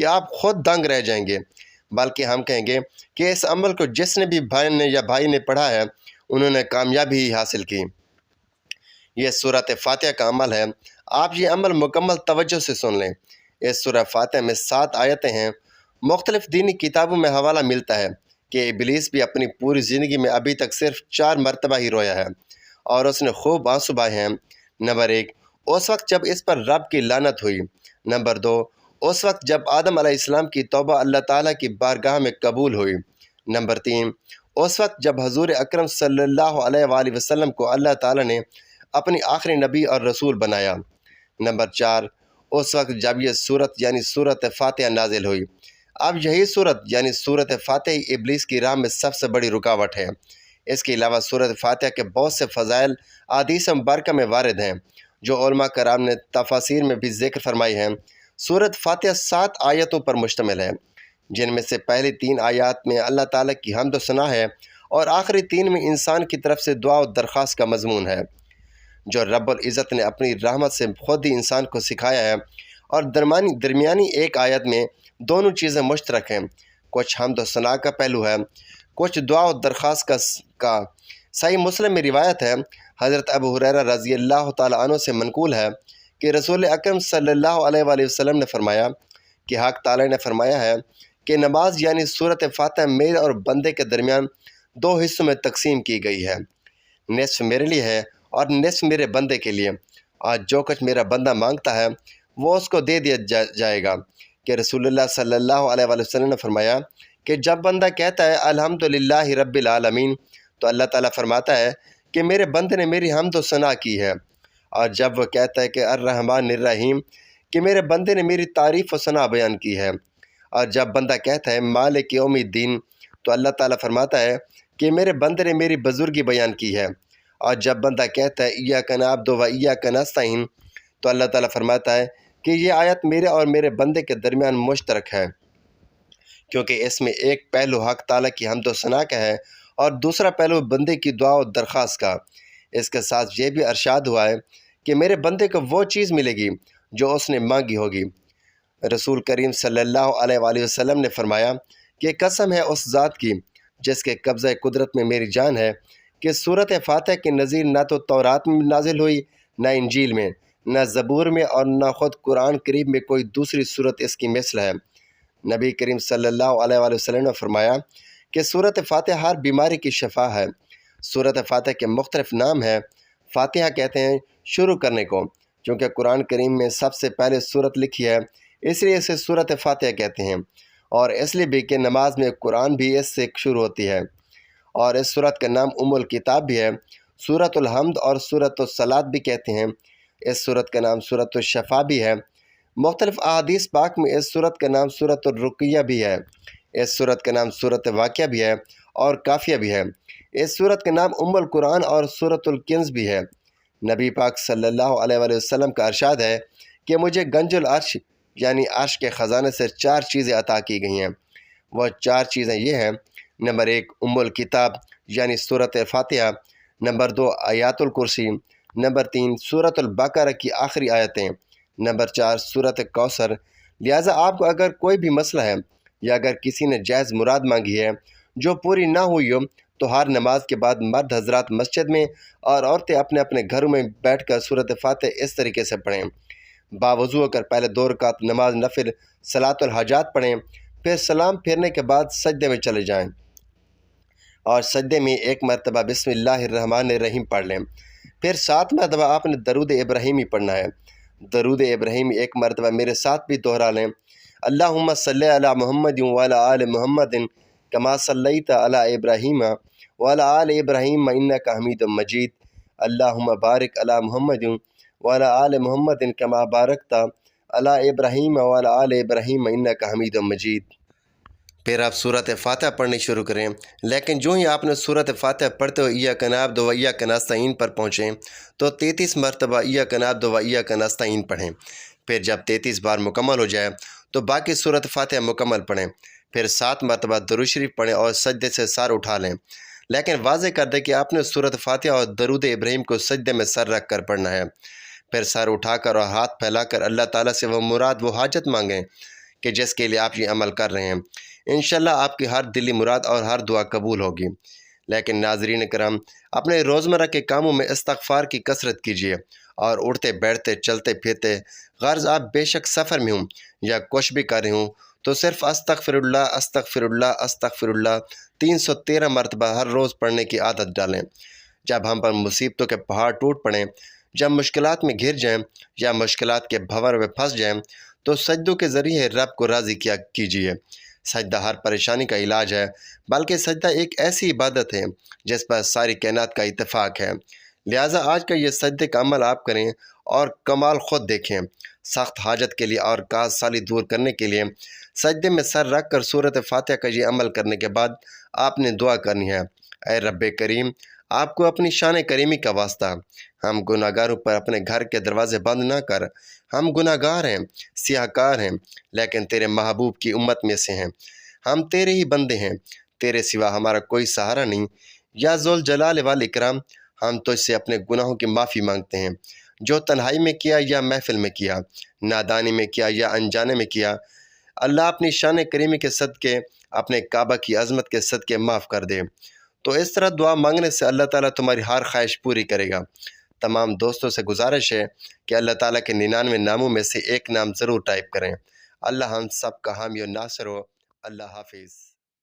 کہ آپ خود دنگ رہ جائیں گے، بلکہ ہم کہیں گے کہ اس عمل کو جس نے بھی بھائی نے پڑھا ہے انہوں نے کامیابی ہی حاصل کی۔ یہ سورۃ فاتحہ کا عمل ہے۔ آپ یہ عمل مکمل توجہ سے سن لیں۔ اس سورہ فاتحہ میں 7 آیتیں ہیں۔ مختلف دینی کتابوں میں حوالہ ملتا ہے کہ ابلیس بھی اپنی پوری زندگی میں ابھی تک صرف 4 مرتبہ ہی رویا ہے اور اس نے خوب آنسو بہائے ہیں۔ نمبر 1، اس وقت جب اس پر رب کی لعنت ہوئی۔ نمبر 2، اس وقت جب آدم علیہ السلام کی توبہ اللہ تعالیٰ کی بارگاہ میں قبول ہوئی۔ نمبر 3، اس وقت جب حضور اکرم صلی اللہ علیہ وآلہ وسلم کو اللہ تعالیٰ نے اپنی آخری نبی اور رسول بنایا۔ نمبر 4، اس وقت جب یہ صورت یعنی سورۃ فاتحہ نازل ہوئی۔ اب یہی صورت یعنی سورۃ فاتحہ ابلیس کی راہ میں سب سے بڑی رکاوٹ ہے۔ اس کے علاوہ سورۃ فاتحہ کے بہت سے فضائل احادیث مبارکہ میں وارد ہیں جو علماء کرام نے تفاسیر میں بھی ذکر فرمائی ہیں۔ سورۃ فاتحہ 7 آیتوں پر مشتمل ہے، جن میں سے پہلی 3 آیات میں اللہ تعالیٰ کی حمد و ثنا ہے اور آخری 3 میں انسان کی طرف سے دعا و درخواست کا مضمون ہے، جو رب العزت نے اپنی رحمت سے خود ہی انسان کو سکھایا ہے۔ اور درمیانی ایک آیت میں دونوں چیزیں مشترک ہیں، کچھ حمد و ثنا کا پہلو ہے، کچھ دعا و درخواست کا۔ صحیح مسلم میں روایت ہے، حضرت ابو ہریرہ رضی اللہ تعالیٰ عنہ سے منقول ہے کہ رسول اکرم صلی اللہ علیہ وآلہ وسلم نے فرمایا کہ حق تعالیٰ نے فرمایا ہے کہ نماز یعنی سورۃ فاتحہ میرے اور بندے کے درمیان 2 حصوں میں تقسیم کی گئی ہے، نصف میرے لیے ہے اور نصف میرے بندے کے لیے۔ آج جو کچھ میرا بندہ مانگتا ہے وہ اس کو دے دیا جائے گا۔ کہ رسول اللہ صلی اللہ علیہ وآلہ وسلم نے فرمایا کہ جب بندہ کہتا ہے الحمدللہ رب العالمین تو اللہ تعالیٰ فرماتا ہے کہ میرے بندے نے میری حمد و ثنا کی ہے، اور جب وہ کہتا ہے کہ الرحمن الرحیم کہ میرے بندے نے میری تعریف و ثنا بیان کی ہے، اور جب بندہ کہتا ہے مالک یوم الدین تو اللہ تعالیٰ فرماتا ہے کہ میرے بندے نے میری بزرگی بیان کی ہے، اور جب بندہ کہتا ہے ایاک نعبد و ایاک نستعین تو اللہ تعالیٰ فرماتا ہے کہ یہ آیت میرے اور میرے بندے کے درمیان مشترک ہے، کیونکہ اس میں ایک پہلو حق تعالیٰ کی حمد و ثنا کا ہے اور دوسرا پہلو بندے کی دعا و درخواست کا۔ اس کے ساتھ یہ بھی ارشاد ہوا ہے کہ میرے بندے کو وہ چیز ملے گی جو اس نے مانگی ہوگی۔ رسول کریم صلی اللہ علیہ وآلہ وسلم نے فرمایا کہ قسم ہے اس ذات کی جس کے قبضہ قدرت میں میری جان ہے کہ سورۃ فاتحہ کی نظیر نہ تو تورات میں نازل ہوئی، نہ انجیل میں، نہ زبور میں، اور نہ خود قرآن کریم میں کوئی دوسری صورت اس کی مثل ہے۔ نبی کریم صلی اللہ علیہ وآلہ وسلم نے فرمایا کہ سورۃ فاتحہ ہر بیماری کی شفا ہے۔ سورۃ فاتحہ کے مختلف نام ہیں۔ فاتحہ کہتے ہیں شروع کرنے کو، چونکہ قرآن کریم میں سب سے پہلے سورت لکھی ہے اس لیے اسے سورۃ فاتحہ کہتے ہیں، اور اس لیے بھی کہ نماز میں قرآن بھی اس سے شروع ہوتی ہے، اور اس سورت کا نام الکتاب بھی ہے۔ سورۃ الحمد اور سورۃ الصلاۃ بھی کہتے ہیں۔ اس سورت کا نام سورۃ الشفا بھی ہے۔ مختلف احادیث پاک میں اس سورت کا نام سورۃ الرقیہ بھی ہے۔ اس سورت کا نام سورۃ واقعہ بھی ہے اور کافیہ بھی ہے۔ اس سورت کا نام القرآن اور سورۃ الکنز بھی ہے۔ نبی پاک صلی اللہ علیہ وآلہ وسلم کا ارشاد ہے کہ مجھے گنج العرش یعنی عرش کے خزانے سے 4 چیزیں عطا کی گئی ہیں۔ وہ 4 چیزیں یہ ہیں: نمبر 1 الکتاب یعنی سورۃ فاتحہ، نمبر 2 آیات الکرسی، نمبر 3 سورۃ البقرہ کی آخری آیتیں، نمبر 4 سورۃ کوثر۔ لہٰذا آپ کو اگر کوئی بھی مسئلہ ہے یا اگر کسی نے جائز مراد مانگی ہے جو پوری نہ ہوئی ہو تو ہر نماز کے بعد مرد حضرات مسجد میں اور عورتیں اپنے اپنے گھروں میں بیٹھ کر سورۃ فاتحہ اس طریقے سے پڑھیں: باوضو ہو کر پہلے 2 رکعت نماز نفل صلاۃ الحاجات پڑھیں، پھر سلام پھیرنے کے بعد سجدے میں چلے جائیں اور سجدے میں 1 مرتبہ بسم اللہ الرحمن الرحیم پڑھ لیں، پھر 7 مرتبہ آپ نے درود ابراہیمی پڑھنا ہے۔ درود ابراہیمی 1 مرتبہ میرے ساتھ بھی دہرا لیں: اللہم صلی علی محمد وعلی آل محمد کما صلیت علی ابراہیم وعلی آل ابراہیم انک حمید مجید، اللہم بارک علی محمد وعلی آل محمد کما بارکت علی ابراہیم وعلی آل ابراہیم انک حمید مجید۔ پھر آپ سورۃ فاتحہ پڑھنی شروع کریں، لیکن جو ہی آپ نے سورۃ فاتحہ پڑھتے ہوئے ایاک نعبد و ایاک نستعین پر پہنچیں تو 33 مرتبہ ایاک نعبد و ایاک نستعین پڑھیں۔ پھر جب 33 بار مکمل ہو جائے تو باقی سورۃ فاتحہ مکمل پڑھیں، پھر 7 مرتبہ درود شریف پڑھیں اور سجدے سے سر اٹھا لیں، لیکن واضح کر دیں کہ آپ نے سورۃ فاتحہ اور درود ابراہیم کو سجدے میں سر رکھ کر پڑھنا ہے۔ پھر سر اٹھا کر اور ہاتھ پھیلا کر اللہ تعالیٰ سے وہ مراد و حاجت مانگیں کہ جس کے لیے آپ یہ عمل کر رہے ہیں۔ انشاءاللہ آپ کی ہر دلی مراد اور ہر دعا قبول ہوگی۔ لیکن ناظرین کرام، اپنے روزمرہ کے کاموں میں استغفار کی کثرت کیجیے، اور اٹھتے بیٹھتے چلتے پھرتے غرض آپ بے شک سفر میں ہوں یا کچھ بھی کر رہے ہوں تو صرف استغفر اللہ استغفر اللہ استغفر اللہ 313 مرتبہ ہر روز پڑھنے کی عادت ڈالیں۔ جب ہم پر مصیبتوں کے پہاڑ ٹوٹ پڑیں، جب مشکلات میں گھر جائیں یا مشکلات کے بھنور میں پھنس جائیں تو سجدوں کے ذریعے رب کو راضی کیا کیجیے۔ سجدہ ہر پریشانی کا علاج ہے، بلکہ سجدہ ایک ایسی عبادت ہے جس پر ساری کائنات کا اتفاق ہے۔ لہٰذا آج کا یہ سجدے کا عمل آپ کریں اور کمال خود دیکھیں۔ سخت حاجت کے لیے اور کاز سالی دور کرنے کے لیے سجدے میں سر رکھ کر سورۃ فاتحہ کا یہ عمل کرنے کے بعد آپ نے دعا کرنی ہے: اے رب کریم، آپ کو اپنی شان کریمی کا واسطہ، ہم گناہ گاروں پر اپنے گھر کے دروازے بند نہ کر۔ ہم گناہ گار ہیں، سیاہ کار ہیں، لیکن تیرے محبوب کی امت میں سے ہیں۔ ہم تیرے ہی بندے ہیں، تیرے سوا ہمارا کوئی سہارا نہیں۔ یا ذوالجلال والاکرام، ہم تجھ سے اپنے گناہوں کی معافی مانگتے ہیں، جو تنہائی میں کیا یا محفل میں کیا، نادانی میں کیا یا انجانے میں کیا۔ اللہ اپنی شان کریمی کے صدقے، اپنے کعبہ کی عظمت کے صدقے معاف کر دے۔ تو اس طرح دعا مانگنے سے اللہ تعالیٰ تمہاری ہر خواہش پوری کرے گا۔ تمام دوستوں سے گزارش ہے کہ اللہ تعالیٰ کے 99 ناموں میں سے ایک نام ضرور ٹائپ کریں۔ اللہ ہم سب کا حامی و ناصر ہو۔ اللہ حافظ۔